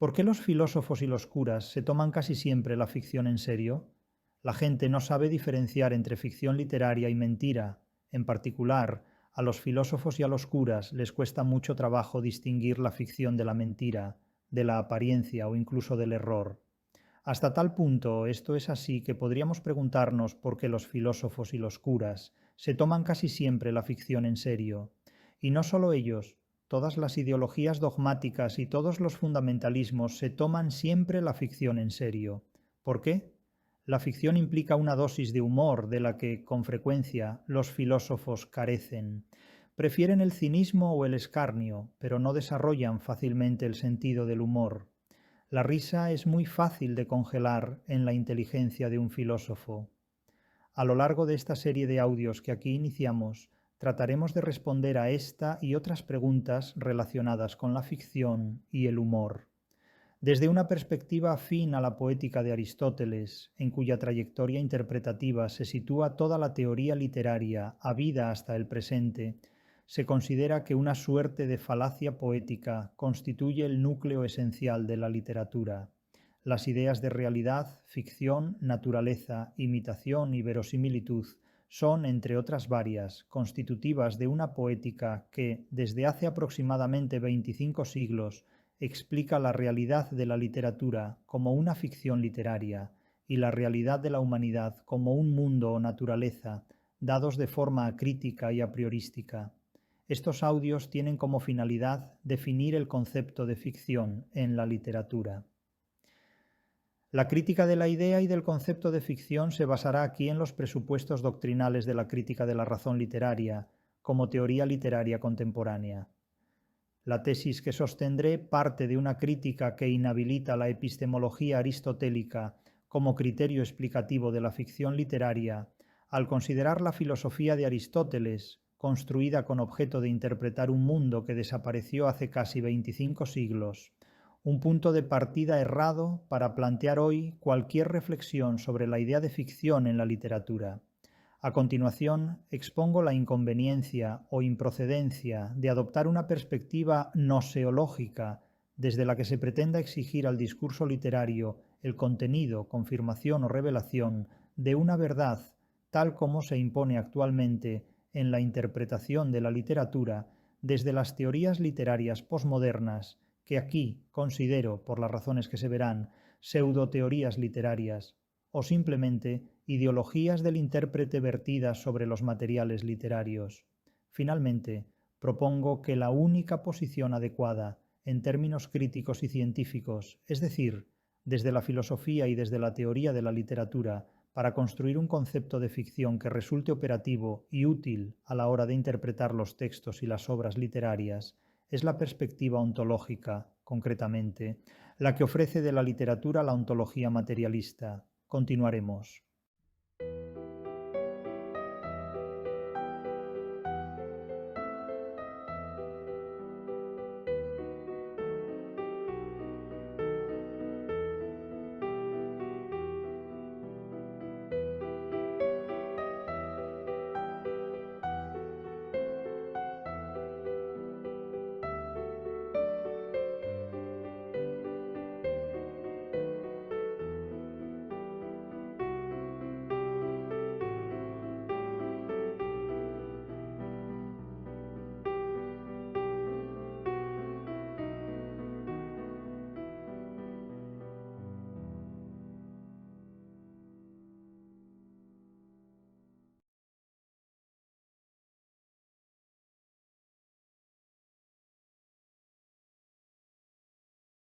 ¿Por qué los filósofos y los curas se toman casi siempre la ficción en serio? La gente no sabe diferenciar entre ficción literaria y mentira. En particular, a los filósofos y a los curas les cuesta mucho trabajo distinguir la ficción de la mentira, de la apariencia o incluso del error. Hasta tal punto esto es así que podríamos preguntarnos por qué los filósofos y los curas se toman casi siempre la ficción en serio. Y no solo ellos, todas las ideologías dogmáticas y todos los fundamentalismos se toman siempre la ficción en serio. ¿Por qué? La ficción implica una dosis de humor de la que, con frecuencia, los filósofos carecen. Prefieren el cinismo o el escarnio, pero no desarrollan fácilmente el sentido del humor. La risa es muy fácil de congelar en la inteligencia de un filósofo. A lo largo de esta serie de audios que aquí iniciamos, trataremos de responder a esta y otras preguntas relacionadas con la ficción y el humor. Desde una perspectiva afín a la poética de Aristóteles, en cuya trayectoria interpretativa se sitúa toda la teoría literaria habida hasta el presente, se considera que una suerte de falacia poética constituye el núcleo esencial de la literatura. Las ideas de realidad, ficción, naturaleza, imitación y verosimilitud son, entre otras varias, constitutivas de una poética que, desde hace aproximadamente 25 siglos, explica la realidad de la literatura como una ficción literaria y la realidad de la humanidad como un mundo o naturaleza dados de forma acrítica y a priorística. Estos audios tienen como finalidad definir el concepto de ficción en la literatura. La crítica de la idea y del concepto de ficción se basará aquí en los presupuestos doctrinales de la crítica de la razón literaria, como teoría literaria contemporánea. La tesis que sostendré parte de una crítica que inhabilita la epistemología aristotélica como criterio explicativo de la ficción literaria, al considerar la filosofía de Aristóteles, construida con objeto de interpretar un mundo que desapareció hace casi 25 siglos, un punto de partida errado para plantear hoy cualquier reflexión sobre la idea de ficción en la literatura. A continuación, expongo la inconveniencia o improcedencia de adoptar una perspectiva noseológica desde la que se pretenda exigir al discurso literario el contenido, confirmación o revelación de una verdad tal como se impone actualmente en la interpretación de la literatura desde las teorías literarias posmodernas que aquí considero, por las razones que se verán, pseudoteorías literarias, o simplemente ideologías del intérprete vertidas sobre los materiales literarios. Finalmente, propongo que la única posición adecuada, en términos críticos y científicos, es decir, desde la filosofía y desde la teoría de la literatura, para construir un concepto de ficción que resulte operativo y útil a la hora de interpretar los textos y las obras literarias, es la perspectiva ontológica, concretamente, la que ofrece de la literatura la ontología materialista. Continuaremos.